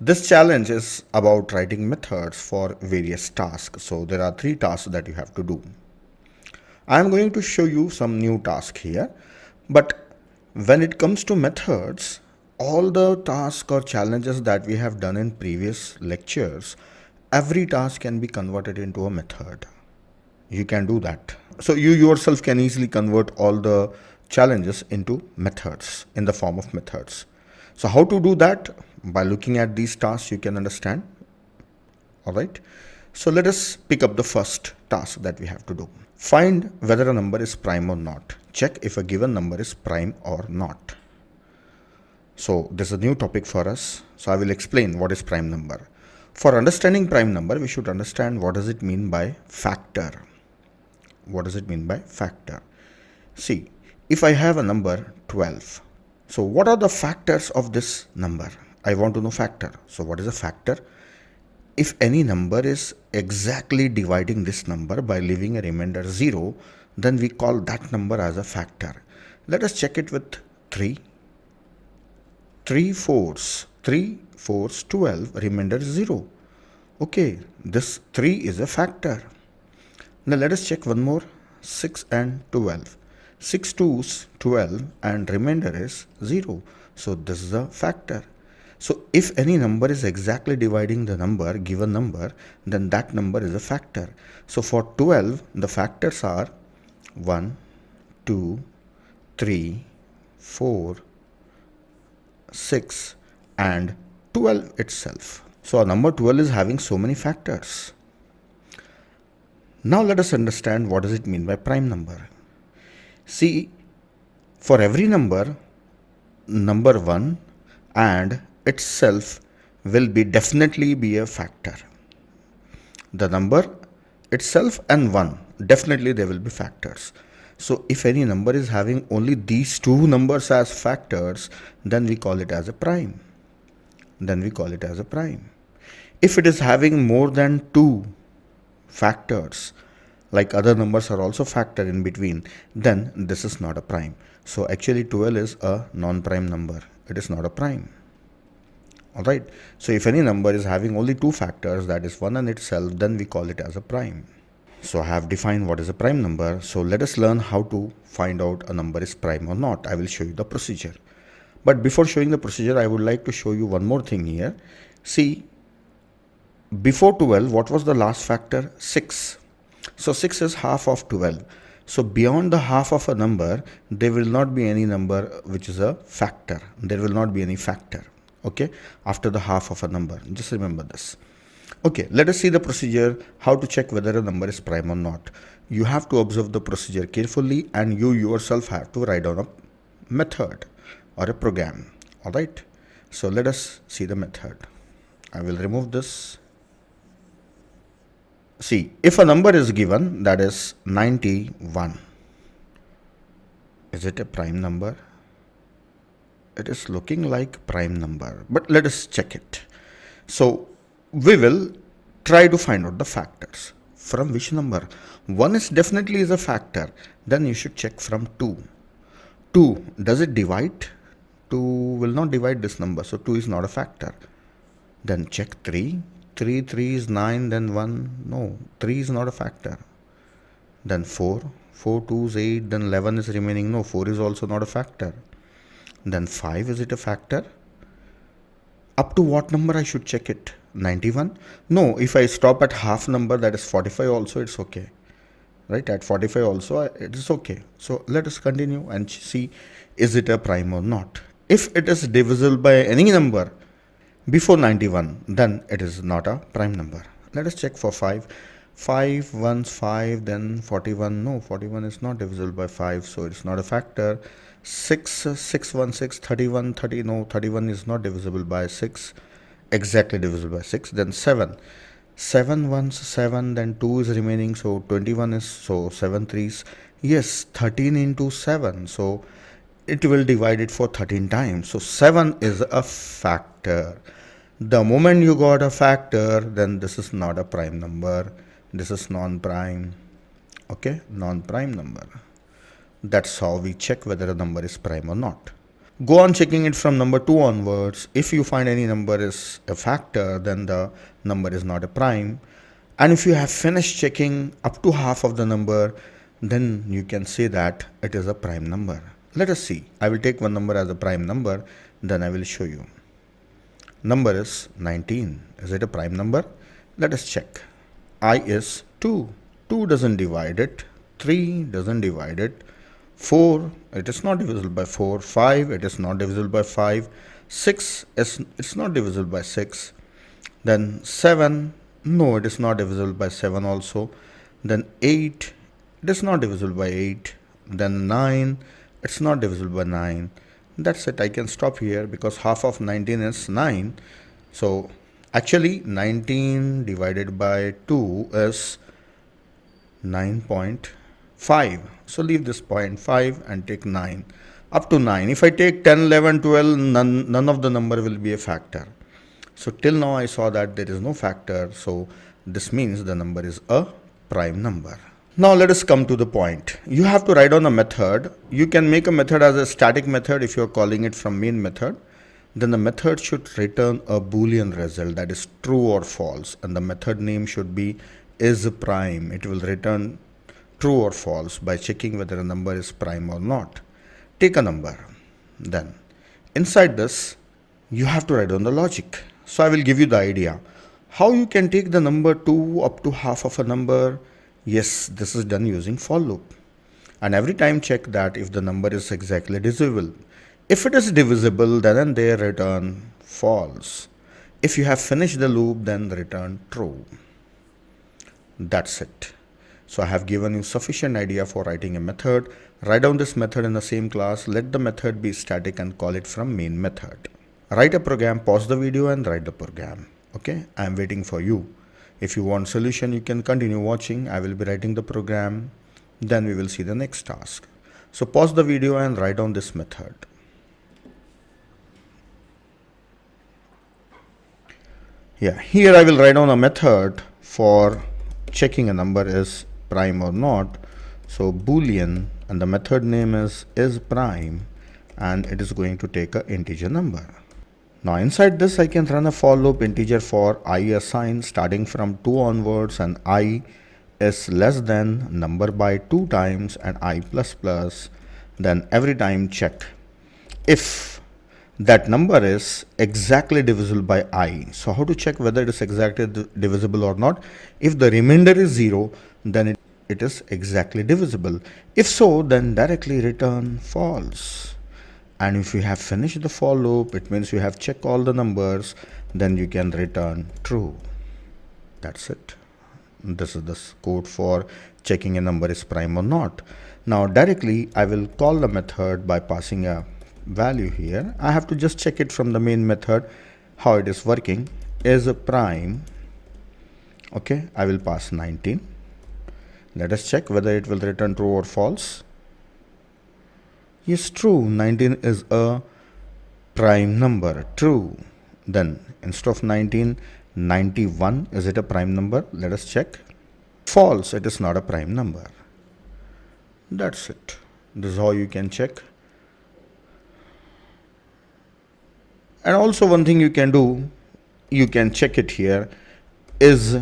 This challenge is about writing methods for various tasks. So there are 3 tasks that you have to do. I am going to show you some new task here, but when it comes to methods, all the tasks or challenges that we have done in previous lectures, every task can be converted into a method. You can do that. So you yourself can easily convert all the challenges into methods in the form of methods. So how to do that? By looking at these tasks, you can understand. All right. So let us pick up the first task that we have to do. Find whether a number is prime or not. Check if a given number is prime or not. So this is a new topic for us. So I will explain what is prime number. For understanding prime number, we should understand what does it mean by factor. What does it mean by factor? See, if I have a number 12, so what are the factors of this number? I want to know factor. So what is a factor? If any number is exactly dividing this number by leaving a remainder 0, then we call that number as a factor. Let us check it with 3. 3 fours, 3 fours 12, remainder 0. Okay, this 3 is a factor. Now let us check one more, 6 and 12. 6 twos 12 and remainder is 0. So this is a factor. So if any number is exactly dividing the number, given number, then that number is a factor. So for 12, the factors are 1, 2, 3, 4, 6 and 12 itself. So our number 12 is having so many factors. Now let us understand what does it mean by prime number. See, for every number, number 1 and itself will definitely be a factor. The number itself and 1, definitely they will be factors. So if any number is having only these 2 numbers as factors, then we call it as a prime. If it is having more than 2 factors, like other numbers are also factor in between, then this is not a prime. So actually 12 is a non-prime number. It is not a prime. Alright. So if any number is having only 2 factors, that is 1 and itself, then we call it as a prime. So I have defined what is a prime number. So let us learn how to find out a number is prime or not. I will show you the procedure. But before showing the procedure, I would like to show you one more thing here. See, before 12, what was the last factor? 6. So 6 is half of 12. So beyond the half of a number, there will not be any number which is a factor. There will not be any factor. Okay, after the half of a number. Just remember this. Okay, let us see the procedure, how to check whether a number is prime or not. You have to observe the procedure carefully and you yourself have to write down a method or a program. Alright, so let us see the method. I will remove this. See, if a number is given, that is 91, is it a prime number? It is looking like prime number, but let us check it. So we will try to find out the factors. From which number? 1 is definitely is a factor. Then you should check from 2. 2, does it divide? 2 will not divide this number, so 2 is not a factor. Then check 3. 3 is 9, then 1. No, 3 is not a factor. Then 4. 4 2 is 8, then 11 is remaining. No, 4 is also not a factor. Then 5, is it a factor? Up to what number I should check it? 91? No, if I stop at half number, that is 45 also, it's okay. Right, at 45 also, it is okay. So let us continue and see, is it a prime or not? If it is divisible by any number before 91, then it is not a prime number. Let us check for 5. 5 ones 5, then 41. No, 41 is not divisible by 5, so it's not a factor. 6 6 1 6 31 30. No, 31 is not divisible by 6, exactly divisible by 6. Then 7 7 ones 7, then 2 is remaining, so 21 is, so 7 threes, yes, 13 into 7, so it will divide it for 13 times. So 7 is a factor. The moment you got a factor, then this is not a prime number. This is non-prime. Okay, non-prime number. That's how we check whether a number is prime or not. Go on checking it from number 2 onwards. If you find any number is a factor, then the number is not a prime. And if you have finished checking up to half of the number, then you can say that it is a prime number. Let us see. I will take one number as a prime number, then I will show you. Number is 19. Is it a prime number? Let us check. I is 2. 2 doesn't divide it. 3 doesn't divide it. 4, it is not divisible by 4. 5, it is not divisible by 5. 6, it's not divisible by 6. Then 7, no, it is not divisible by 7 also. Then 8, it is not divisible by 8. Then 9, it's not divisible by 9. That's it. I can stop here because half of 19 is 9. So actually 19 divided by 2 is 9.5. So leave this 0.5 and take 9. Up to 9. If I take 10, 11, 12, none of the number will be a factor. So till now I saw that there is no factor. So this means the number is a prime number. Now let us come to the point. You have to write down a method. You can make a method as a static method if you are calling it from main method. Then the method should return a boolean result, that is true or false, and the method name should be is prime. It will return true or false by checking whether a number is prime or not. Take a number. Then inside this you have to write down the logic. So I will give you the idea. How you can take the number 2 up to half of a number. Yes, this is done using for loop. And every time check that if the number is exactly divisible. If it is divisible, then and there return false. If you have finished the loop, then return true. That's it. So I have given you sufficient idea for writing a method. Write down this method in the same class. Let the method be static and call it from main method. Write a program, pause the video and write the program. Okay, I am waiting for you. If you want solution, you can continue watching. I will be writing the program. Then we will see the next task. So pause the video and write down this method. Yeah, here I will write down a method for checking a number is prime or not. So boolean, and the method name is prime, and it is going to take an integer number. Now inside this I can run a for loop integer for I assigned starting from 2 onwards, and I is less than number by 2 times and I plus plus. Then every time check if that number is exactly divisible by I. So how to check whether it is exactly divisible or not? If the remainder is 0, then it is exactly divisible. If so, then directly return false. And if you have finished the for loop, it means you have checked all the numbers, then you can return true. That's it. This is the code for checking a number is prime or not. Now directly I will call the method by passing a value here. I have to just check it from the main method how it is working. Is a prime. Okay, I will pass 19. Let us check whether it will return true or false. Yes, true. 19 is a prime number. True. Then instead of 19, 91. Is it a prime number? Let us check. False. It is not a prime number. That's it. This is how you can check. And also one thing you can do, you can check it here. Is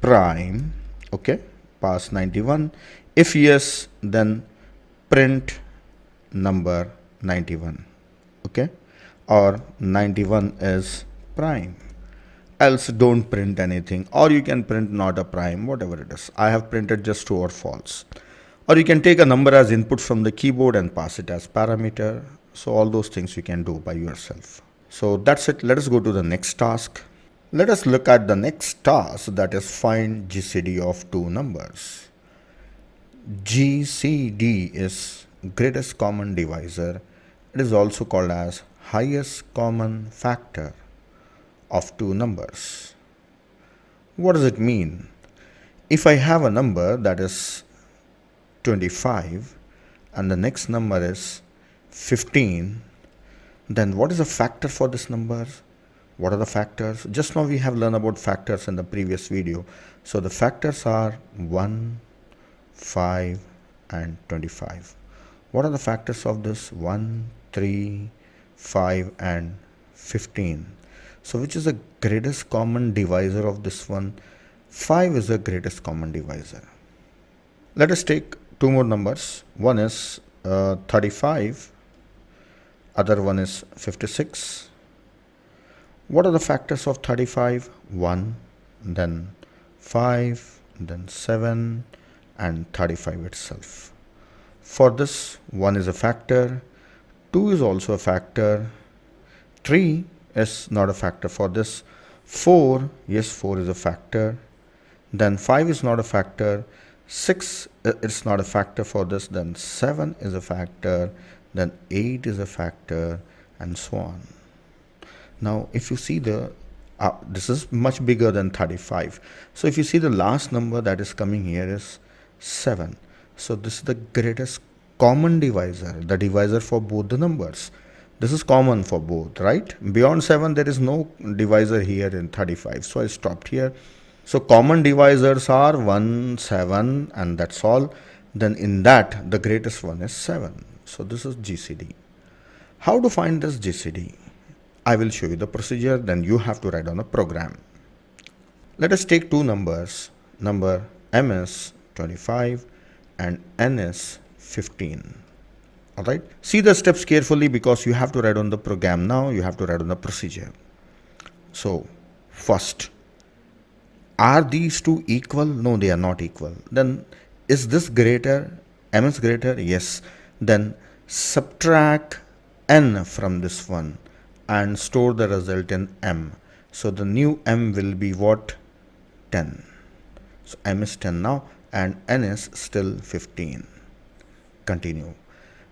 prime. Okay. Pass 91. If yes, then print number 91. Okay, or 91 is prime. Else don't print anything, or you can print not a prime, whatever it is. I have printed just true or false. Or you can take a number as input from the keyboard and pass it as parameter. So all those things you can do by yourself. So that's it. Let us go to the next task. Let us look at the next task, that is find GCD of two numbers. GCD is greatest common divisor. It is also called as highest common factor of two numbers. What does it mean? If I have a number that is 25 and the next number is 15, then what is the factor for this number? What are the factors? Just now we have learned about factors in the previous video. So the factors are 1, 5 and 25. What are the factors of this? 1, 3, 5 and 15. So which is the greatest common divisor of this one? 5 is the greatest common divisor. Let us take two more numbers. One is 35, other one is 56. What are the factors of 35? 1, then 5, then 7, and 35 itself. For this, 1 is a factor, 2 is also a factor, 3 is not a factor for this, 4, yes, 4 is a factor, then 5 is not a factor, 6 it's not a factor for this, then 7 is a factor, then 8 is a factor, and so on. Now if you see this is much bigger than 35. So if you see the last number that is coming here is 7. So this is the greatest common divisor, the divisor for both the numbers. This is common for both, right? Beyond 7 there is no divisor here in 35. So I stopped here. So common divisors are 1, 7, and that's all. Then in that the greatest one is 7. So this is GCD. How to find this GCD? I will show you the procedure, then you have to write on a program. Let us take two numbers. Number M is 25 and N is 15. Alright. See the steps carefully because you have to write on the program now, you have to write on the procedure. So first, are these two equal? No, they are not equal. Then is this greater? M is greater? Yes. Then subtract N from this one and store the result in M. So the new M will be what? 10. So M is 10 now and N is still 15. Continue.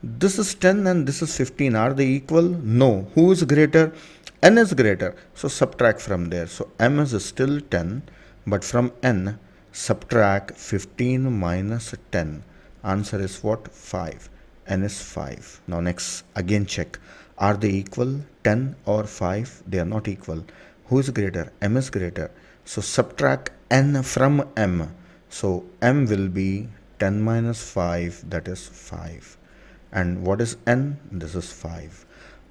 This is 10 and this is 15. Are they equal? No. Who is greater? N is greater. So subtract from there. So M is still 10, but from N subtract 15 minus 10. Answer is what? 5. N is 5. Now next, again check. Are they equal? 10 or 5? They are not equal. Who is greater? M is greater. So subtract N from M. So M will be 10 minus 5, that is 5. And what is N? This is 5.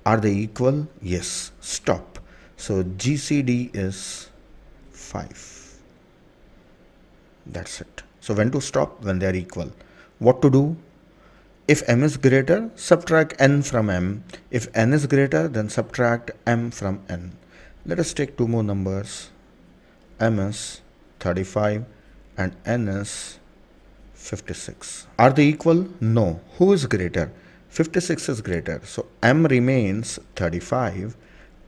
Are they equal? Yes. Stop. So GCD is 5. That's it. So when to stop? When they are equal. What to do? If M is greater, subtract N from M. If N is greater, then subtract M from N. Let us take two more numbers. M is 35 and N is 56. Are they equal? No. Who is greater? 56 is greater. So M remains 35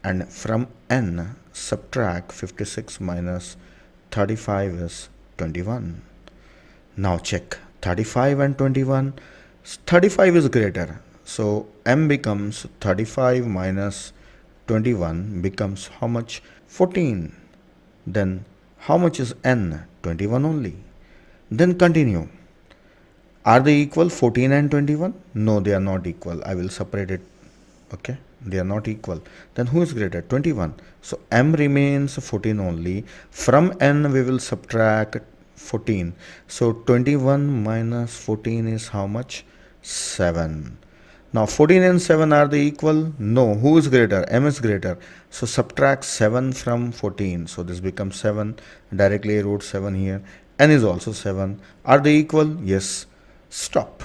and from N subtract 56 minus 35 is 21. Now check 35 and 21. 35 is greater. So M becomes 35 minus 21 becomes how much? 14. Then how much is N? 21 only. Then continue. Are they equal? 14 and 21? No, they are not equal. I will separate it. Okay. They are not equal. Then who is greater? 21. So M remains 14 only. From N we will subtract 14. So 21 minus 14 is how much? 7. Now 14 and 7, are they equal? No. Who is greater? M is greater. So subtract 7 from 14. So this becomes 7. Directly I wrote 7 here. N is also 7. Are they equal? Yes. Stop.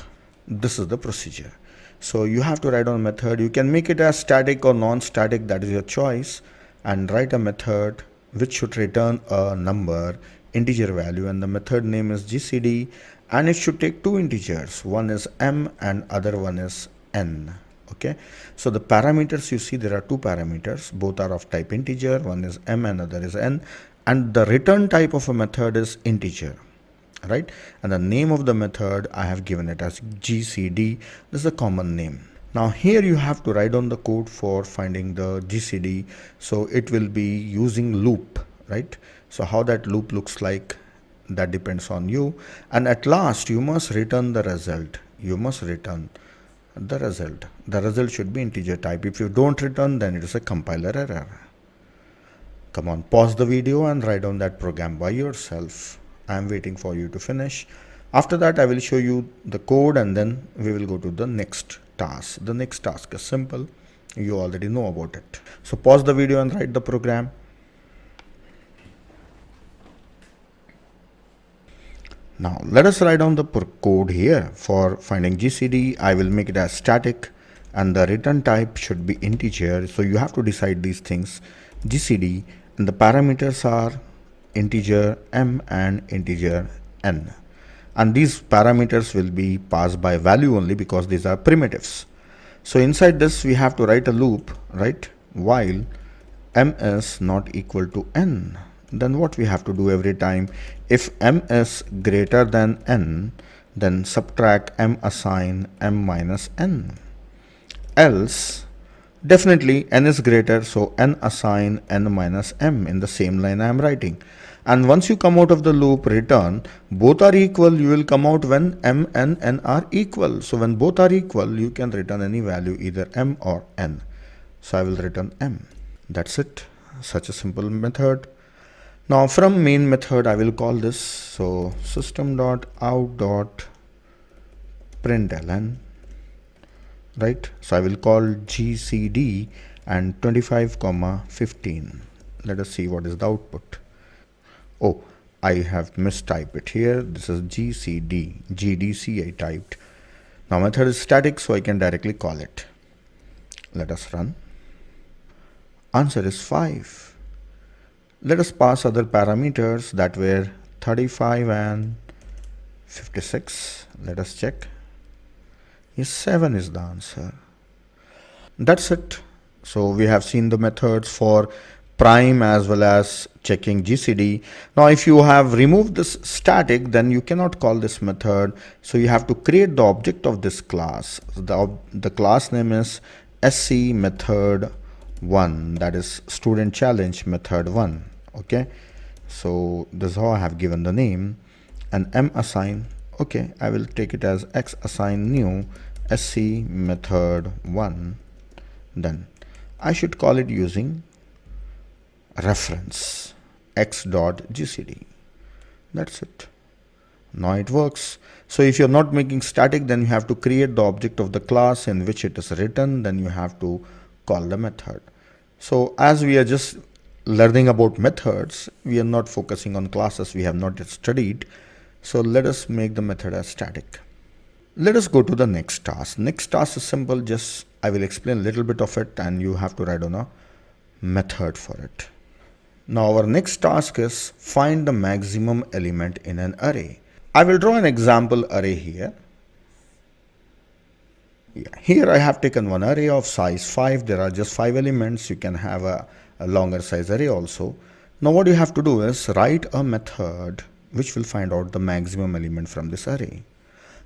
This is the procedure. So you have to write on a method. You can make it as static or non-static, that is your choice, and write a method which should return a number, integer value, and the method name is GCD, and it should take two integers. One is M and other one is N. Okay. So the parameters, you see there are two parameters, both are of type integer. One is M and other is N, and the return type of a method is integer. Right, and the name of the method I have given it as GCD. This is a common name. Now here you have to write down the code for finding the GCD. So it will be using loop, right? So how that loop looks like, that depends on you. And at last you must return the result. You must return the result. The result should be integer type. If you don't return, then it is a compiler error. Come on, pause the video and write down that program by yourself. I am waiting for you to finish. After that, I will show you the code and then we will go to the next task. The next task is simple. You already know about it. So pause the video and write the program. Now let us write down the code here. For finding GCD, I will make it as static and the return type should be integer. So you have to decide these things. GCD and the parameters are integer m and integer n. And these parameters will be passed by value only because these are primitives. So inside this we have to write a loop, right? While m is not equal to n. Then what we have to do every time, if m is greater than n, then subtract m assign m minus n. Else, definitely n is greater, so n assign n minus m in the same line I am writing. And once you come out of the loop, return both are equal. You will come out when m and n are equal. So when both are equal, you can return any value, either m or n. So I will return m. That's it. Such a simple method. Now from main method I will call this, so system.out.println, right? So I will call GCD and 25,15. Let us see what is the output. Oh, I have mistyped it here. This is GCD, GDC I typed. Now method is static, so I can directly call it. Let us run. Answer is 5. Let us pass other parameters that were 35 and 56. Let us check. Yes, 7 is the answer. That's it. So we have seen the methods for prime as well as checking GCD. Now if you have removed this static, then you cannot call this method. So you have to create the object of this class. The class name is SC method 1, that is student challenge method 1. Okay, so this is how I have given the name. And m assign, okay, I will take it as x assign new SC method 1. Then I should call it using reference x.gcd. That's it. Now it works. So if you're not making static, then you have to create the object of the class in which it is written, then you have to call the method. So as we are just learning about methods, we are not focusing on classes, we have not yet studied. So let us make the method as static. Let us go to the next task. Next task is simple, just I will explain a little bit of it and you have to write on a method for it. Now our next task is find the maximum element in an array. I will draw an example array here. Here I have taken one array of size 5. There are just 5 elements. You can have a longer size array also. Now what you have to do is write a method which will find out the maximum element from this array.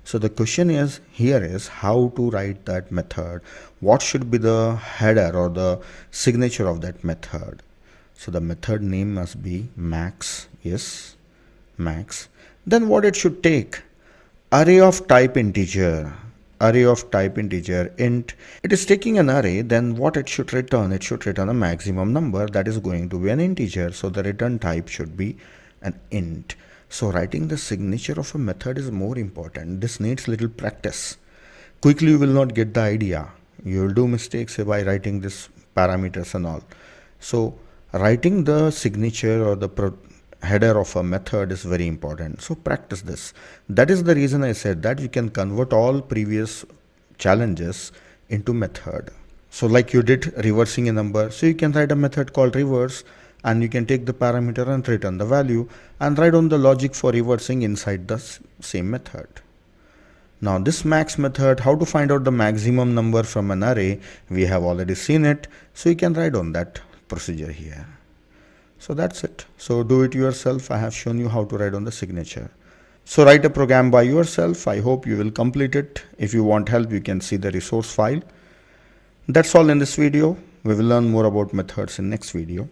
So the question is here is how to write that method. What should be the header or the signature of that method? So the method name must be max. Yes, max. Then what it should take? Array of type integer. Array of type integer int. It is taking an array, then what it should return? It should return a maximum number that is going to be an integer. So the return type should be an int. So writing the signature of a method is more important. This needs little practice. Quickly you will not get the idea. You will do mistakes by writing this parameters and all. So writing the signature or the header of a method is very important. So practice this. That is the reason I said that you can convert all previous challenges into method. So like you did reversing a number, so you can write a method called reverse and you can take the parameter and return the value and write on the logic for reversing inside the same method. Now this max method, how to find out the maximum number from an array, we have already seen it. So you can write on that procedure here. So that's it. So do it yourself. I have shown you how to write on the signature. So write a program by yourself. I hope you will complete it. If you want help, you can see the resource file. That's all in this video. We will learn more about methods in next video.